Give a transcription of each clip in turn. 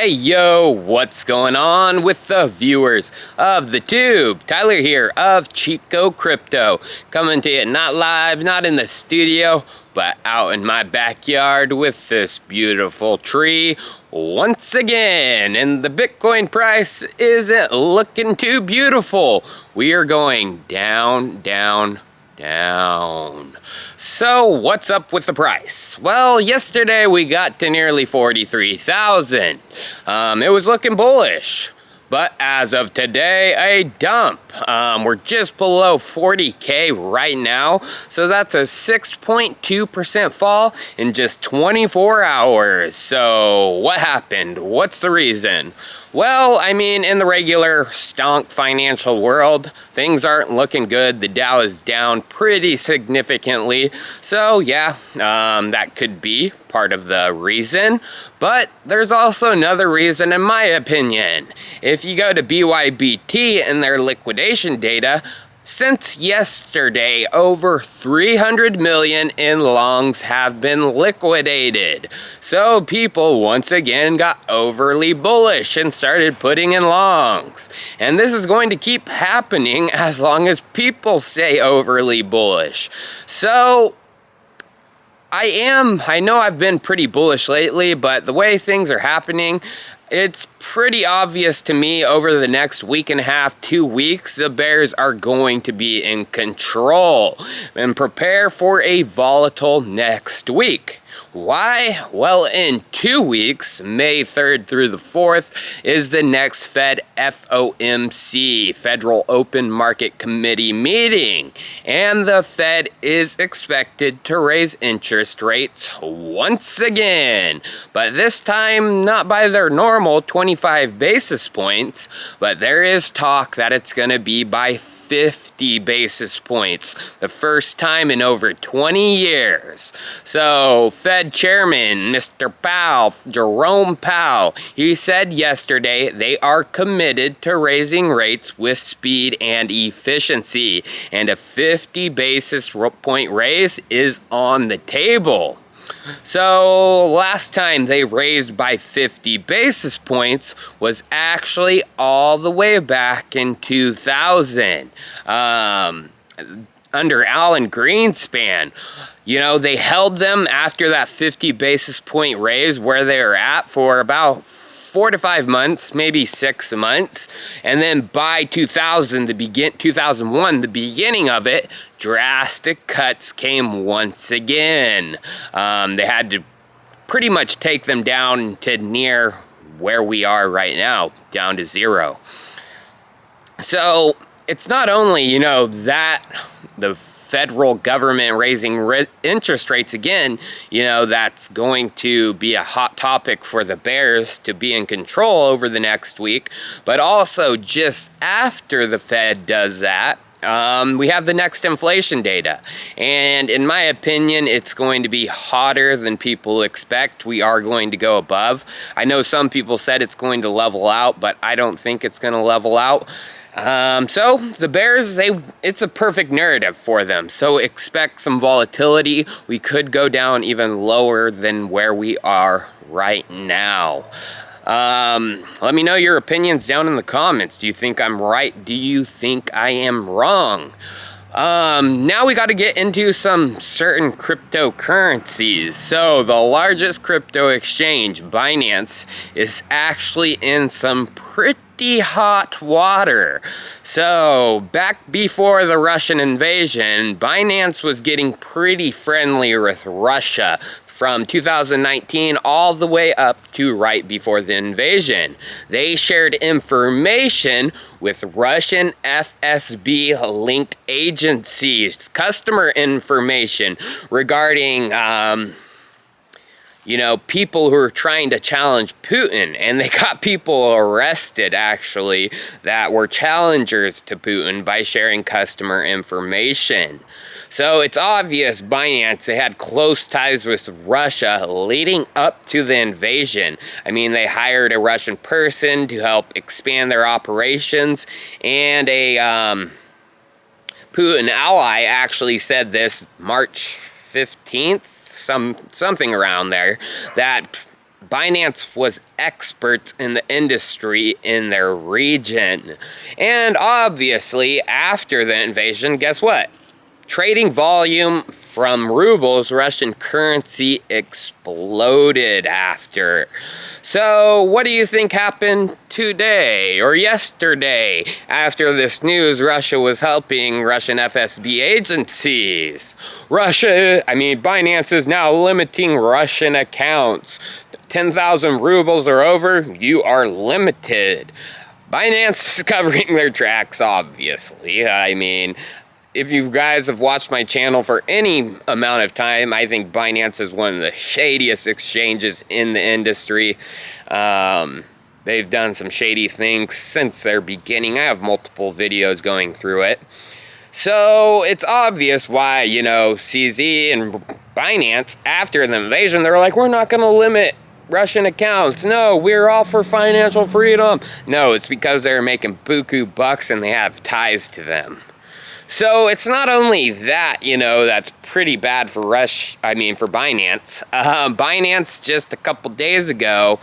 Hey yo, what's going on with the viewers of the tube? Tyler here of Chico Crypto, coming to you not live, not in the studio, but out in my backyard with this beautiful tree once again. And the Bitcoin price isn't looking too beautiful. We are going down, down, down. So what's up with the price? Well, yesterday we got to nearly 43,000. It was looking bullish, but as of today, a dump. We're just below 40K right now, so that's a 6.2% fall in just 24 hours. So what happened? What's the reason? Well, I mean, in the regular stonk financial world, things aren't looking good. The Dow is down pretty significantly. So yeah, that could be part of the reason. But there's also another reason in my opinion. If you go to BYBT and their liquidation data, since yesterday, over 300 million in longs have been liquidated. So people once again got overly bullish and started putting in longs. And this is going to keep happening as long as people stay overly bullish. So I know I've been pretty bullish lately, but the way things are happening, it's pretty obvious to me over the next week and a half, 2 weeks, the bears are going to be in control. And prepare for a volatile next week. Why? Well, in 2 weeks, May 3rd through the 4th, is the next Fed FOMC, Federal Open Market Committee meeting. And the Fed is expected to raise interest rates once again. But this time, not by their normal 25 basis points, but there is talk that it's going to be by 50 basis points, the first time in over 20 years. So, Fed Chairman Mr. Powell, Jerome Powell, he said yesterday they are committed to raising rates with speed and efficiency, and a 50 basis point raise is on the table. So last time they raised by 50 basis points was actually all the way back in 2000 under Alan Greenspan. You know, they held them after that 50 basis point raise where they were at for about 4 to 5 months, maybe 6 months, and then by 2001, the beginning of it, drastic cuts came once again. They had to pretty much take them down to near where we are right now, down to zero. So it's not only, you know, that the federal government raising interest rates again, you know, that's going to be a hot topic for the bears to be in control over the next week. But also just after the Fed does that, we have the next inflation data. And in my opinion, it's going to be hotter than people expect. We are going to go above. I know some people said it's going to level out, but I don't think it's going to level out. So the bears, it's a perfect narrative for them. So expect some volatility. We could go down even lower than where we are right now. Let me know your opinions down in the comments. Do you think I'm right? Do you think I am wrong? Now we got to get into some certain cryptocurrencies. So the largest crypto exchange, Binance, is actually in some pretty hot water. So back before the Russian invasion, Binance was getting pretty friendly with Russia from 2019 all the way up to right before the invasion. They shared information with Russian FSB-linked agencies, customer information regarding you know, people who are trying to challenge Putin, and they got people arrested actually that were challengers to Putin by sharing customer information. So it's obvious Binance, they had close ties with Russia leading up to the invasion. I mean, they hired a Russian person to help expand their operations, and a Putin ally actually said this March 15th, something around there, that Binance was experts in the industry in their region. And obviously, after the invasion, guess what? Trading volume from rubles, Russian currency, exploded after. So what do you think happened today or yesterday after this news? Russia was helping Russian FSB agencies. Binance is now limiting Russian accounts. 10,000 rubles or over, you are limited. Binance is covering their tracks, obviously. If you guys have watched my channel for any amount of time, I think Binance is one of the shadiest exchanges in the industry. They've done some shady things since their beginning. I have multiple videos going through it. So it's obvious why, CZ and Binance, after the invasion, they're like, we're not going to limit Russian accounts. No, we're all for financial freedom. No, it's because they're making buku bucks and they have ties to them. So it's not only that, that's pretty bad for Binance. Binance just a couple days ago,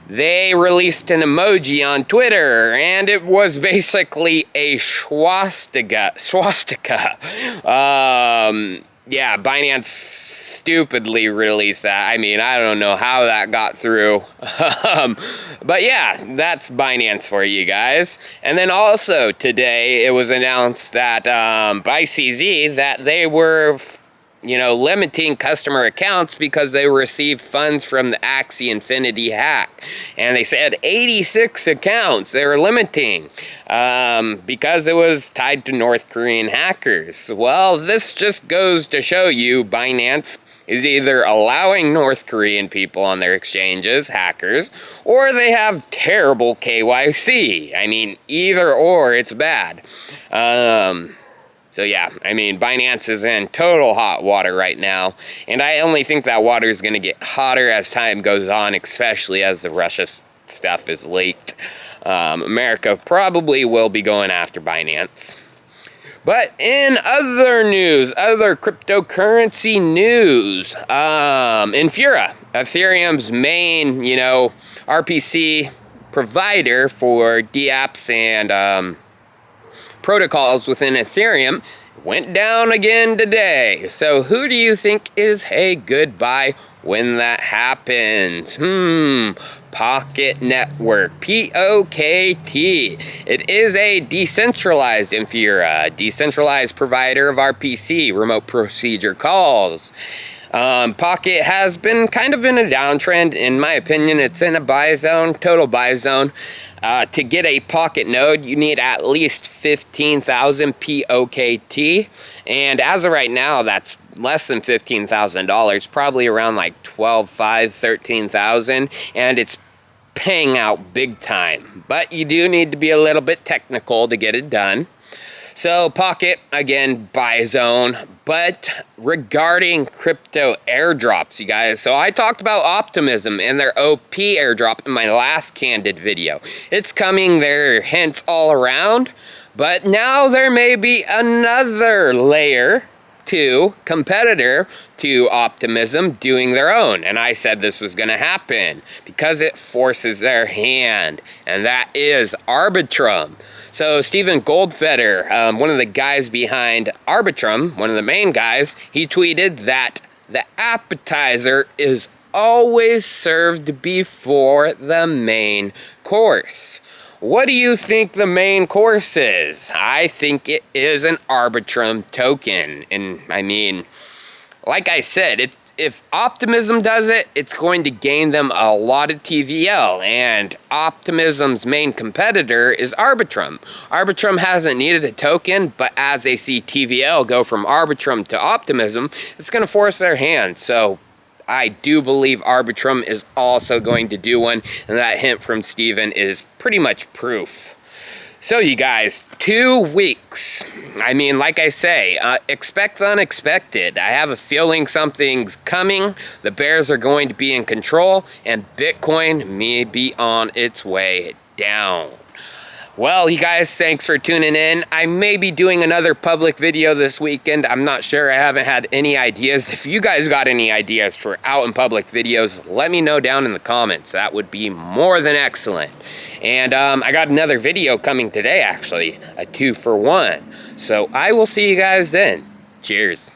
they released an emoji on Twitter, and it was basically a swastika. Binance stupidly released that. I don't know how that got through. But yeah, that's Binance for you guys. And then also today, it was announced that by CZ that they were limiting customer accounts because they received funds from the Axie Infinity hack. And they said 86 accounts they were limiting because it was tied to North Korean hackers. Well, this just goes to show you Binance is either allowing North Korean people on their exchanges, hackers, or they have terrible KYC. Either or, it's bad. So yeah, Binance is in total hot water right now, and I only think that water is going to get hotter as time goes on, especially as the Russia stuff is leaked. America probably will be going after Binance. But in other news, other cryptocurrency news, Infura, Ethereum's main, RPC provider for dApps and protocols within Ethereum, went down again today. So who do you think is a good buy when that happens? Pocket Network, POKT. It is a decentralized Infura, decentralized provider of RPC, remote procedure calls. Pocket has been kind of in a downtrend. In my opinion, it's in a buy zone, total buy zone. To get a Pocket node, you need at least 15,000 POKT. And as of right now, that's less than $15,000, probably around like 12,500, 13,000. And it's paying out big time. But you do need to be a little bit technical to get it done. So Pocket, again, buy zone. But regarding crypto airdrops, you guys, so I talked about Optimism and their OP airdrop in my last Candid video. It's coming, there are hints all around, but now there may be another layer 2 competitor to Optimism doing their own. And I said this was going to happen because it forces their hand, and that is Arbitrum. So Stephen Goldfeder, one of the guys behind Arbitrum, one of the main guys, he tweeted that the appetizer is always served before the main course. What do you think the main course is? I think it is an Arbitrum token. And like I said, if Optimism does it, it's going to gain them a lot of TVL. And Optimism's main competitor is Arbitrum. Arbitrum hasn't needed a token, but as they see TVL go from Arbitrum to Optimism, it's going to force their hand. So I do believe Arbitrum is also going to do one, and that hint from Steven is pretty much proof. So you guys, 2 weeks. Like I say, expect the unexpected. I have a feeling something's coming. The bears are going to be in control, and Bitcoin may be on its way down. Well, you guys, thanks for tuning in. I may be doing another public video this weekend. I'm not sure. I haven't had any ideas. If you guys got any ideas for out in public videos, let me know down in the comments. That would be more than excellent. And I got another video coming today, actually, a 2-for-1. So I will see you guys then. Cheers.